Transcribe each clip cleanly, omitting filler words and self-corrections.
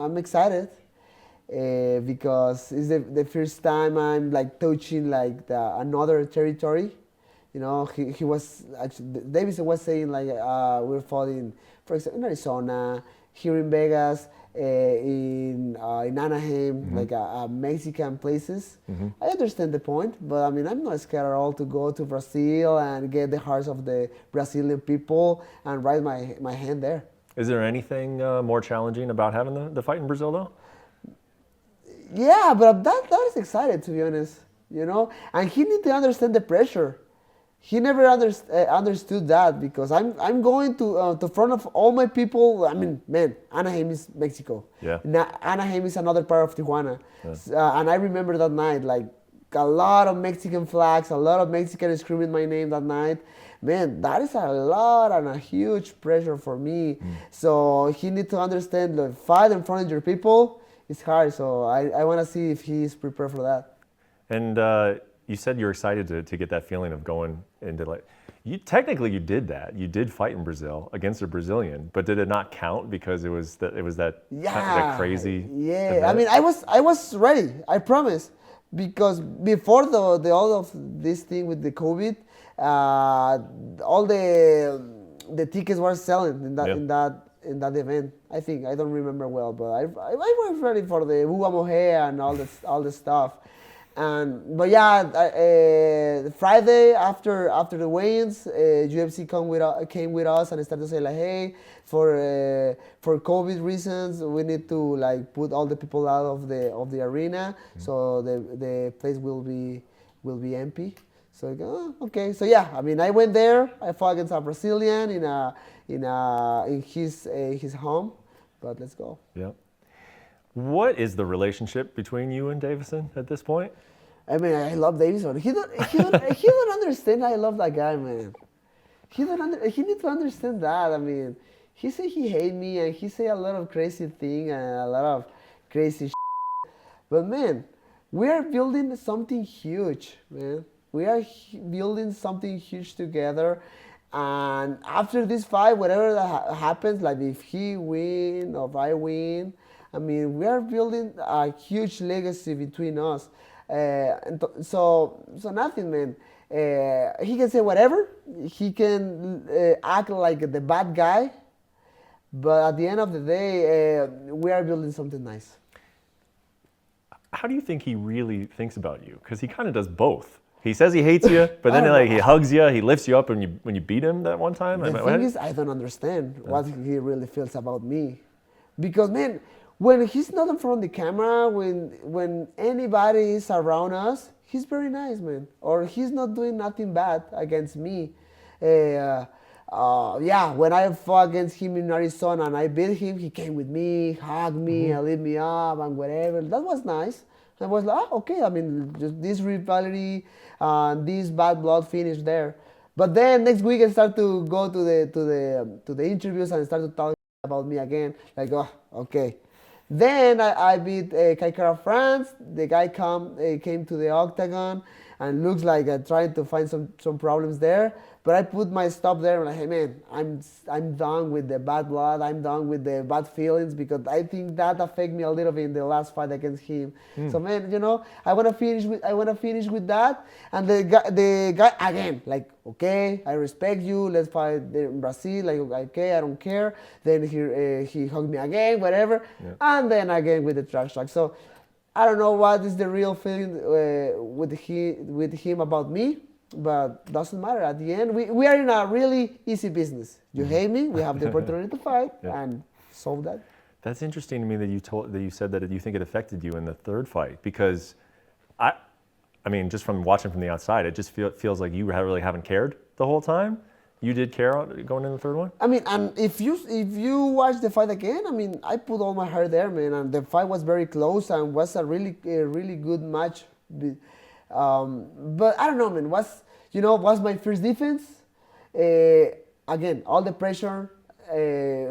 I'm excited because it's the first time I'm like touching like another territory. You know, he was actually Deiveson was saying like we're fighting, for example, in Arizona, here in Vegas, in Anaheim, like Mexican places. I understand the point, but I mean I'm not scared at all to go to Brazil and get the hearts of the Brazilian people and raise my hand there. Is there anything more challenging about having the fight in Brazil though? Yeah, but that is excited, to be honest. You know, and he need to understand the pressure. He never understood that because I'm going to front of all my people. I mean, man, Anaheim is Mexico. Yeah. Anaheim is another part of Tijuana. Yeah. And I remember that night, like a lot of Mexican flags, a lot of Mexicans screaming my name that night. Man, that is a lot and a huge pressure for me. So he need to understand the fight in front of your people is hard. So I want to see if he's prepared for that. And you said you're excited to get that feeling of going into like, technically you did that. You did fight in Brazil against a Brazilian, but did it not count because it was that that crazy? Yeah, event? I mean I was ready. I promise, because before the all of this thing with the COVID, all the tickets were selling in that event. I think I don't remember well, but I was ready for the Okamoto and all the stuff. But yeah, Friday after the weigh-ins, UFC came with us and started to say like, hey, for COVID reasons, we need to like put all the people out of the arena, so the place will be empty. So I go, oh, okay. So yeah, I mean, I went there. I fought against a Brazilian in his home, but let's go. Yeah. What is the relationship between you and Deiveson at this point? I mean, I love Deiveson. He don't understand. I love that guy, man. He needs to understand that. I mean, he say he hate me and he say a lot of crazy thing and a lot of crazy shit. But man, we are building something huge, man. We are building something huge together. And after this fight, whatever that happens, like if he win or if I win, I mean, we are building a huge legacy between us. So nothing, man. He can say whatever. He can act like the bad guy. But at the end of the day, we are building something nice. How do you think he really thinks about you? Because he kind of does both. He says he hates you, but then he hugs you, he lifts you up when you beat him that one time. The thing is, I don't understand what he really feels about me. Because, man, when he's not in front of the camera, when anybody is around us, he's very nice, man. Or he's not doing nothing bad against me. Yeah, when I fought against him in Arizona and I beat him, he came with me, hugged me, and lift me up and whatever. That was nice. I was like, oh, okay, I mean, just this rivalry, this bad blood finished there. But then next week I start to go to the interviews and start to talk about me again. Like, oh, okay. Then I beat Kaikara France. The guy came to the octagon and looks like trying to find some problems there. But I put my stop there and like, hey man, I'm done with the bad blood. I'm done with the bad feelings because I think that affected me a little bit in the last fight against him. So man, you know, I wanna finish with that. And the guy again, like, okay, I respect you. Let's fight in Brazil. Like, okay, I don't care. Then he hugged me again, whatever. Yeah. And then again with the trash talk. So I don't know what is the real feeling with him about me. But doesn't matter. At the end, we are in a really easy business. You hate me, we have the opportunity to fight and solve that. That's interesting to me that you said that you think it affected you in the third fight, because I mean, just from watching from the outside, it just feels like you really haven't cared the whole time. You did care going in the third one? I mean, and if you watch the fight again, I mean, I put all my heart there, man, and the fight was very close and was a really good match. But I don't know, man. Was my first defense? Again, all the pressure,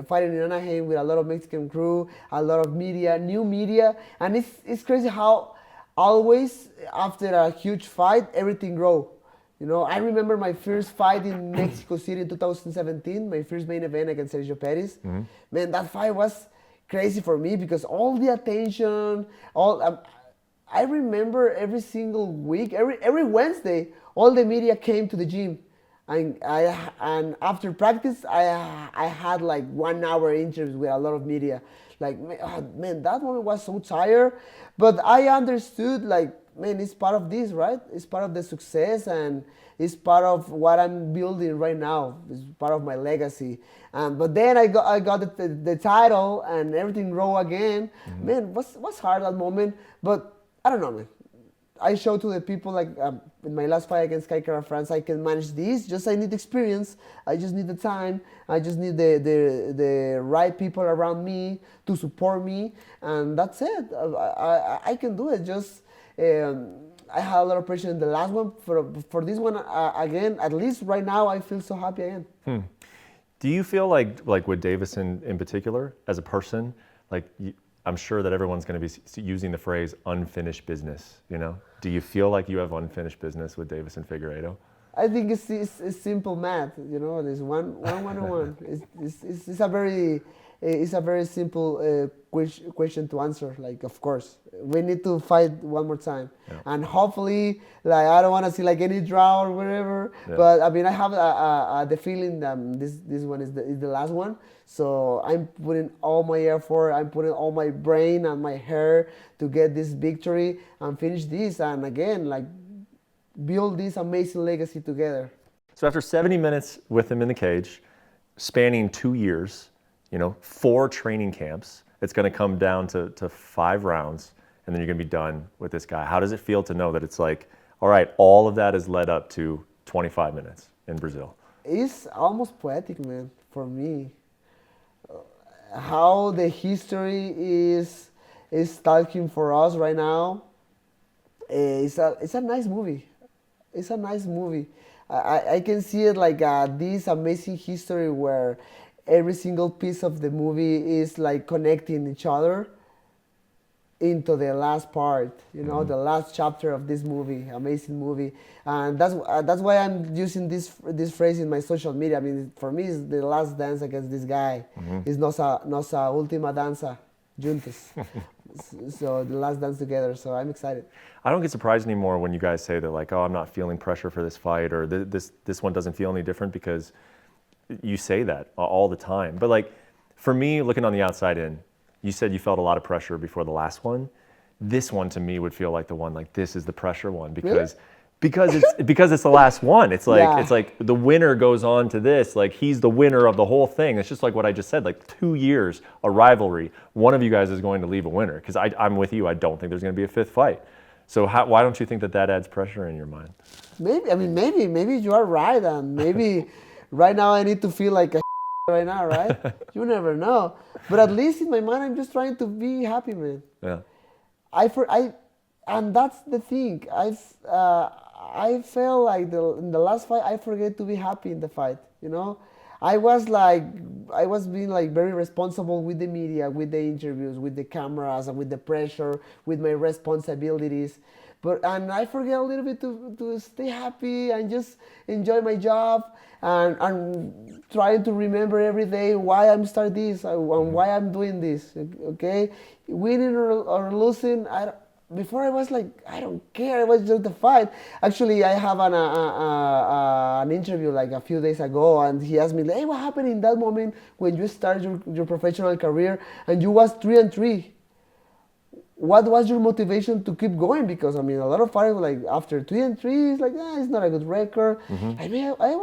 fighting in Anaheim with a lot of Mexican crew, a lot of media, new media, and it's crazy how always after a huge fight, everything grows. You know, I remember my first fight in Mexico City in 2017, my first main event against Sergio Perez. Man, that fight was crazy for me because all the attention, all I remember every single week, every Wednesday, all the media came to the gym, and after practice, I had like 1 hour interviews with a lot of media. Like man, that moment was so tired, but I understood like man, it's part of this, right? It's part of the success and it's part of what I'm building right now. It's part of my legacy. But then I got the title and everything raw again. Man, was hard that moment, but I don't know, man. I showed to the people like in my last fight against Kai Kara France, I can manage this. Just I need experience. I just need the time. I just need the right people around me to support me, and that's it. I can do it. Just I had a lot of pressure in the last one. For this one again, at least right now, I feel so happy again. Do you feel like with Deiveson in particular, as a person, like I'm sure that everyone's going to be using the phrase unfinished business, you know? Do you feel like you have unfinished business with Deiveson Figueiredo? I think it's simple math, you know. There's one on one. It's a very simple question to answer. Like, of course, we need to fight one more time, and hopefully, like I don't want to see like any draw or whatever. Yeah. But I mean, I have the feeling that this one is the last one. So I'm putting all my effort, I'm putting all my brain and my hair to get this victory and finish this, and again, like build this amazing legacy together. So after 70 minutes with him in the cage, spanning 2 years, you know, 4 training camps, it's going to come down to 5 rounds, and then you're going to be done with this guy. How does it feel to know that it's like, all right, all of that has led up to 25 minutes in Brazil? It's almost poetic, man, for me. How the history is talking for us right now. It's a nice movie. It's a nice movie. I can see it like this amazing history where every single piece of the movie is like connecting each other into the last part, you know, the last chapter of this movie, amazing movie, and that's why I'm using this phrase in my social media. I mean, for me, it's the last dance against this guy. It's nossa última dança juntos. So the last dance together. So I'm excited. I don't get surprised anymore when you guys say that, like, oh, I'm not feeling pressure for this fight, or this one doesn't feel any different, because you say that all the time. But like, for me, looking on the outside in, you said you felt a lot of pressure before the last one. This one to me would feel like the one, like this is the pressure one, because it's the last one. It's like it's like the winner goes on to this. Like, he's the winner of the whole thing. It's just like what I just said. Like 2 years, a rivalry. One of you guys is going to leave a winner. Because I'm with you. I don't think there's going to be a 5th fight. So why don't you think that adds pressure in your mind? Maybe you are right, and maybe right now I need to feel like a right now, right? You never know. But at least in my mind, I'm just trying to be happy, man. Yeah. And that's the thing. I felt like in the last fight, I forget to be happy in the fight. You know, I was being like very responsible with the media, with the interviews, with the cameras, and with the pressure, with my responsibilities. And I forget a little bit to stay happy and just enjoy my job and trying to remember every day why I'm starting this and why I'm doing this. Okay, winning or losing, before I was like, I don't care. It was just the fight. Actually, I have an interview like a few days ago, and he asked me, "Hey, what happened in that moment when you started your professional career and you was 3-3? What was your motivation to keep going?" Because I mean, a lot of fighters like after 3-3, it's like, it's not a good record. I mean, I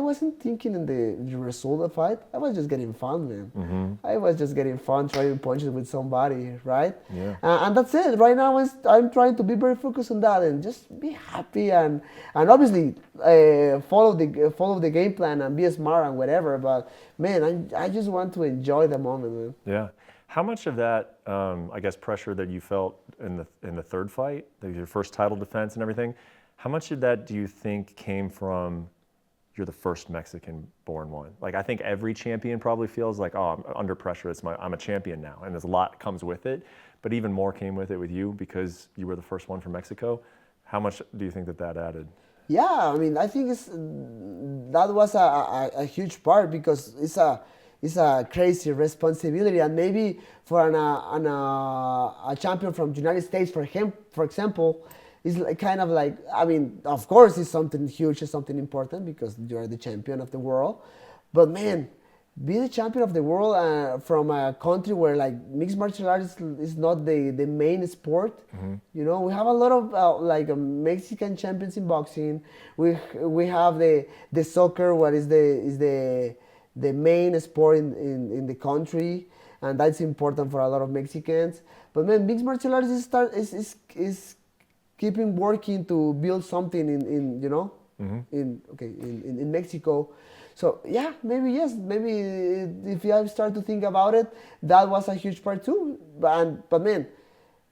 wasn't thinking in the result of the fight. I was just getting fun, man. I was just getting fun trying punches with somebody, right? Yeah. And that's it. Right now, I'm trying to be very focused on that and just be happy and obviously follow the game plan and be smart and whatever. But man, I just want to enjoy the moment, man. Yeah. How much of that, I guess, pressure that you felt in the 3rd fight, your first title defense and everything, how much of that do you think came from you're the first Mexican-born one? Like, I think every champion probably feels like, oh, I'm under pressure. I'm a champion now, and there's a lot comes with it. But even more came with it with you because you were the first one from Mexico. How much do you think that added? Yeah, I mean, I think that was a huge part because it's a crazy responsibility. And maybe for a champion from the United States, for him, for example, it's like kind of like, I mean, of course, it's something huge, it's something important because you're the champion of the world. But man, be the champion of the world from a country where like mixed martial arts is not the main sport. You know, we have a lot of Mexican champions in boxing. We have the soccer, what is the main sport in the country, and that's important for a lot of Mexicans. But man, mixed martial arts is keeping working to build something in Mexico. So yeah, maybe yes, maybe if I start to think about it, that was a huge part too. But man,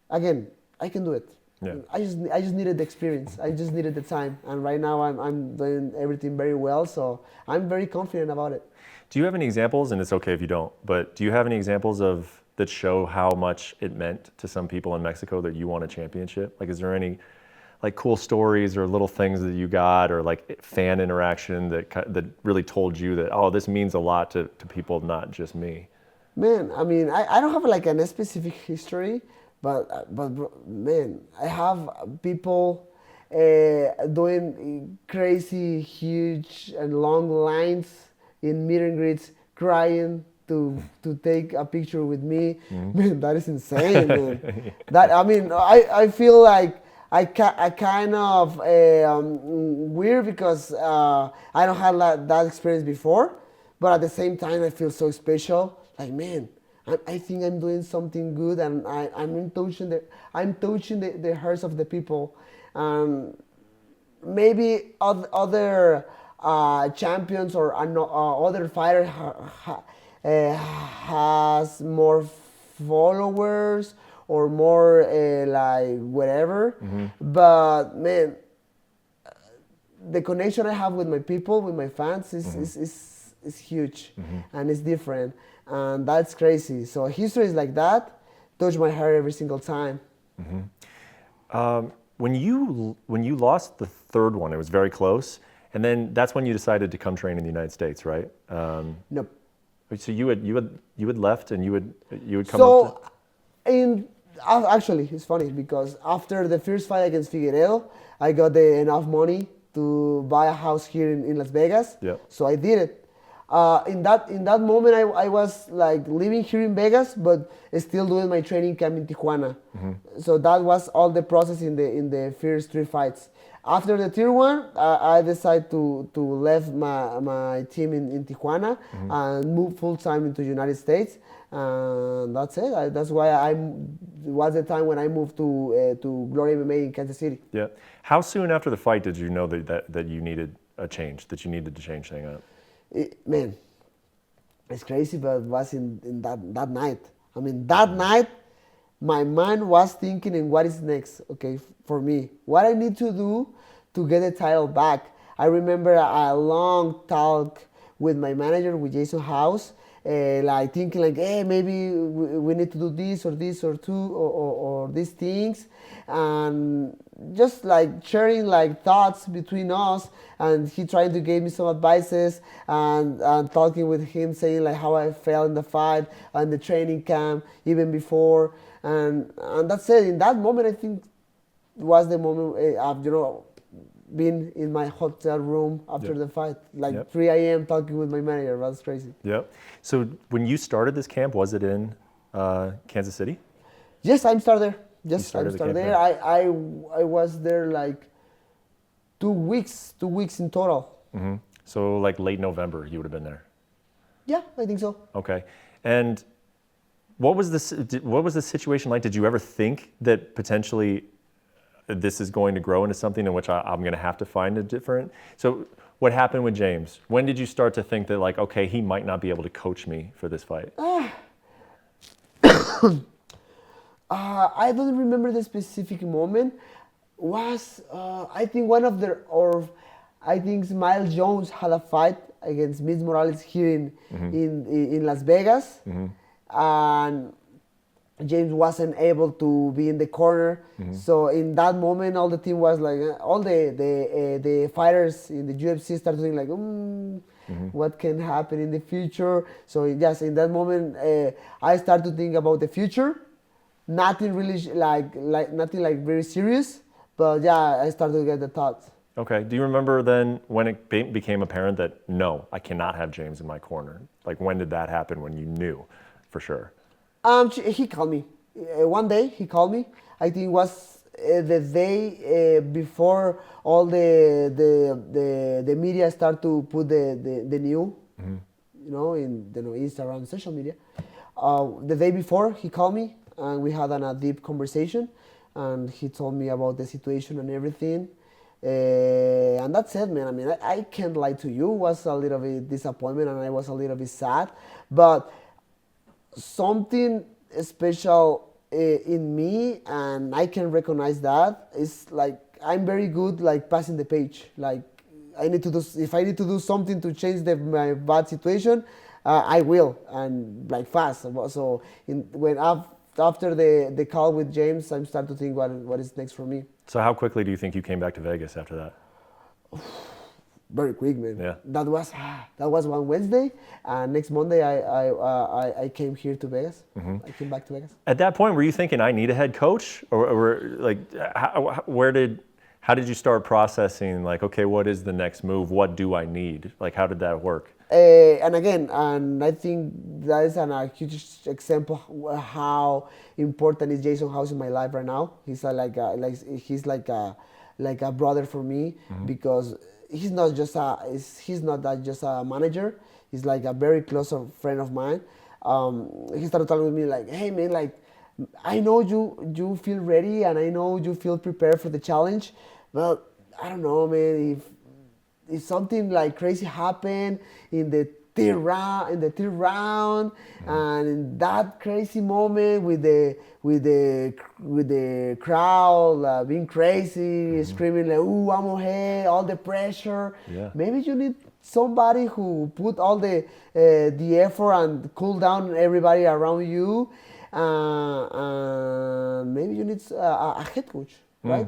again, I can do it. Yeah. I just needed the experience. I just needed the time, and right now I'm doing everything very well. So I'm very confident about it. Do you have any examples, and it's okay if you don't, but do you have any examples that show how much it meant to some people in Mexico that you won a championship? Like, is there any like cool stories or little things that you got, or like fan interaction that really told you that, oh, this means a lot to people, not just me? Man, I mean, I don't have like a specific history, but man, I have people doing crazy, huge and long lines in meet and greets, crying to take a picture with me. Man, that is insane, man. That, I mean, I feel like I kind of weird because I don't have that experience before, but at the same time I feel so special. Like, man, I think I'm doing something good, and I'm touching the hearts of the people. Maybe other champions or other fighters has more followers or more like whatever. But man, the connection I have with my people, with my fans is huge, and it's different, and that's crazy. So histories like that touch my heart every single time. When you lost the third one, it was very close, and then that's when you decided to come train in the United States, right? Nope. So you had left, and you would come So up actually, it's funny because after the first fight against Figueiredo, I got enough money to buy a house here in Las Vegas. Yeah. So I did it. In that moment, I was like living here in Vegas, but still doing my training camp in Tijuana. So that was all the process in the first 3 fights. After the third one, I decided to leave my team in Tijuana and move full time into the United States. And that's it. That's why was the time when I moved to Glory MMA in Kansas City. Yeah. How soon after the fight did you know that you needed a change, that you needed to change things up? Man, it's crazy, but it was in that night. I mean, that night, my mind was thinking in what is next, okay, for me. What I need to do to get the title back. I remember a long talk with my manager, with Jason Krause, like thinking like, hey, maybe we need to do this or two or these things, and just like sharing like thoughts between us, and he trying to give me some advices, and talking with him, saying like how I felt in the fight and the training camp even before, and that's it. In that moment, I think was the moment of being in my hotel room after the fight, like 3 a.m. talking with my manager. That's crazy. Yep. So when you started this camp, was it in Kansas City? Yes, I'm started there. Yes, I'm started there. I was there like 2 weeks in total. So like late November, you would have been there. Yeah, I think so. Okay. And what was the situation like? Did you ever think that potentially this is going to grow into something in which I'm going to have to find a different? So what happened with James? When did you start to think that like, okay, he might not be able to coach me for this fight? I don't remember the specific moment. Was I think I think Miles Jones had a fight against Miz Morales here in Las Vegas, and James wasn't able to be in the corner. So in that moment, all the team was like, all the fighters in the UFC started thinking like, what can happen in the future? So yes, in that moment, I started to think about the future. Nothing really nothing like very serious, but yeah, I started to get the thoughts. Okay. Do you remember then when it became apparent that no, I cannot have James in my corner? Like when did that happen? When you knew for sure? He called me. One day he called me. I think it was the day before all the media start to put the new, in Instagram, social media. The day before he called me and we had a deep conversation, and he told me about the situation and everything. And that's it, man. I mean, I can't lie to you. It was a little bit disappointment and I was a little bit sad, but something special in me, and I can recognize that. It's like I'm very good like passing the page. Like I need to do, if I need to do something to change my bad situation, I will, and like fast. So after the call with James, I'm starting to think what is next for me. So how quickly do you think you came back to Vegas after that? Very quick, man. Yeah. That was one Wednesday, and next Monday I came here to Vegas. I came back to Vegas. At that point, were you thinking I need a head coach, or like how did you start processing like, okay, what is the next move? What do I need? Like how did that work? And I think that is a huge example how important is Jason Krause in my life right now. He's like a brother for me, because he's not just a manager. He's like a very close friend of mine. He started talking with me like, hey man, like I know you feel ready and I know you feel prepared for the challenge, but I don't know, man, if something like crazy happened in the third round, and in that crazy moment with the crowd being crazy, screaming like, "Ooh, I'm ahead!" All the pressure. Yeah. Maybe you need somebody who put all the effort and cool down everybody around you. Maybe you need a head coach, right?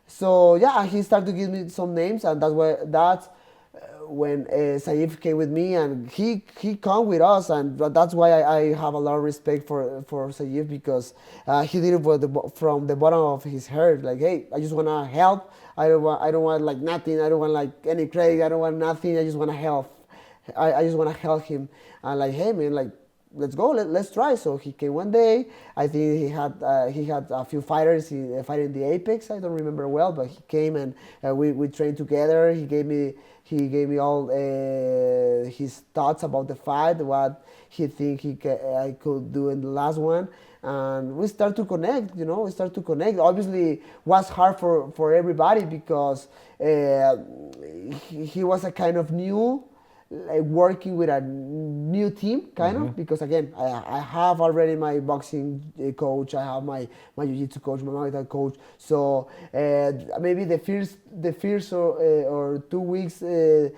So yeah, he started to give me some names, and that's when Saif came with me, and he come with us, and that's why I have a lot of respect for Saif, because he did it from the bottom of his heart. Like, hey, I just wanna help. I don't want like nothing. I don't want like any credit. I don't want nothing. I just wanna help. I just wanna help him. And like, hey man, like, let's go, let's try. So he came one day. I think he had a few fighters fighting in the Apex. I don't remember well, but he came and we trained together. He gave me all his thoughts about the fight, what he think I could do in the last one, and we start to connect. We start to connect. Obviously, it was hard for everybody, because he was a kind of new. Like working with a new team, kind of, because again, I have already my boxing coach, I have my jiu-jitsu coach, my Muay Thai coach. So maybe the first or 2 weeks, the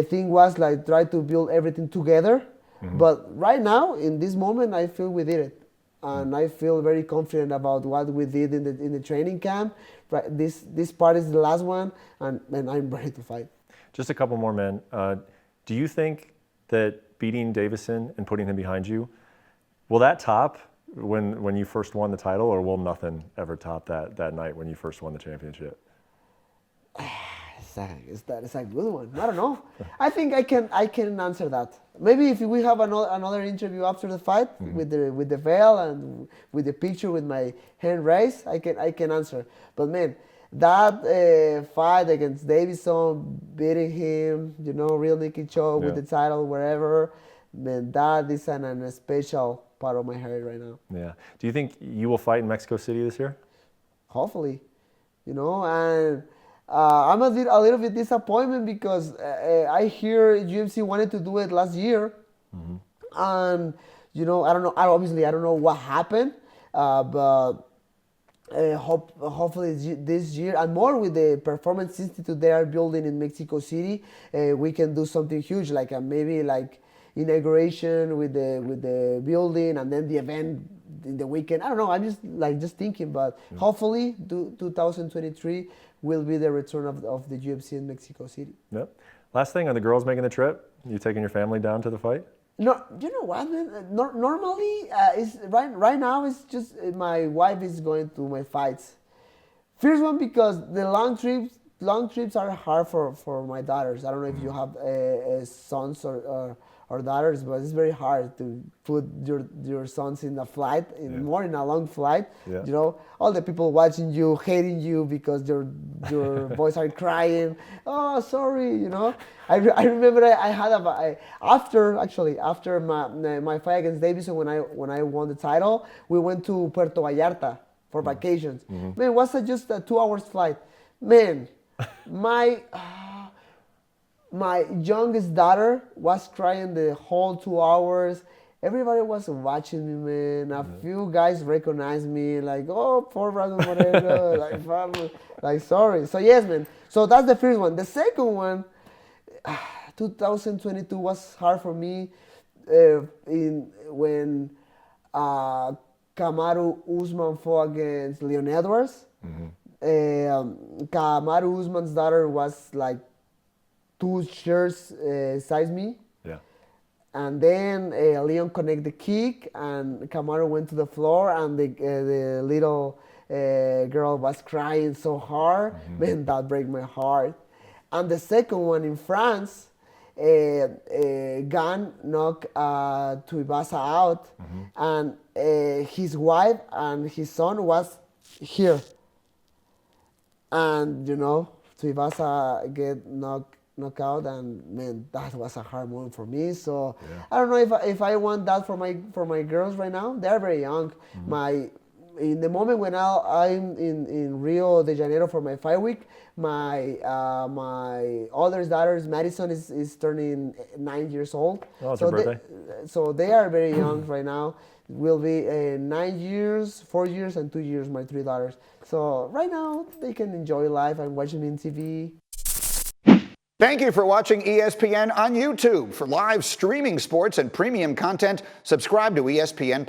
thing was like try to build everything together. But right now, in this moment, I feel we did it, and I feel very confident about what we did in the training camp. Right, this part is the last one, and I'm ready to fight. Just a couple more, man. Do you think that beating Deiveson and putting him behind you, will that top when you first won the title, or will nothing ever top that night when you first won the championship? It's a good one. I don't know. I think I can answer that. Maybe if we have another interview after the fight with the veil and with the picture with my hand raised, I can answer. But man, that fight against Deiveson, beating him, real Nicky Cho with the title wherever, man, that is a special part of my heart right now. Yeah. Do you think you will fight in Mexico City this year? Hopefully, and I'm a little bit disappointed, because I hear UFC wanted to do it last year, and I don't know. Obviously, I don't know what happened, but. Hopefully this year, and more with the performance institute they are building in Mexico City, we can do something huge, like maybe like inauguration with the building, and then the event in the weekend. I don't know. I'm just thinking, but hopefully 2023 will be the return of the UFC in Mexico City. Yep. Last thing, are the girls making the trip? You taking your family down to the fight? No, you know what, man? Normally, it's right now. It's just my wife is going to my fights. First one because the long trips are hard for my daughters. I don't know if you have sons or daughters, but it's very hard to put your sons in a flight, more in a long flight. Yeah. You know, all the people watching you, hating you because your boys are crying. Oh, sorry, you know. I remember I had after my fight against Deiveson when I won the title, we went to Puerto Vallarta for vacations. Man, it was just a 2 hours flight. Man, my youngest daughter was crying the whole 2 hours. Everybody was watching me, man. A few guys recognized me, like, oh, poor Brandon Moreno, like, sorry. So yes, man. So that's the first one. The second one, 2022 was hard for me when Kamaru Usman fought against Leon Edwards. Kamaru Usman's daughter was like 2 shirts size me. Yeah. And then Leon connected the kick, and Kamaru went to the floor, and the little girl was crying so hard. Man, that break my heart. And the second one in France, Gan knocked Tuivasa out, and his wife and his son was here. And you know, Tuivasa get knocked out, and man, that was a hard moment for me. So I don't know if I want that for my girls right now. They're very young. In the moment when I'm in Rio de Janeiro for my fight week, my oldest daughter, Madison, is turning 9 years old. Oh, it's her birthday. So they are very young right now. Will be 9 years, 4 years, and 2 years, my 3 daughters. So right now, they can enjoy life and watch me on TV. Thank you for watching ESPN on YouTube. For live streaming sports and premium content, subscribe to ESPN+.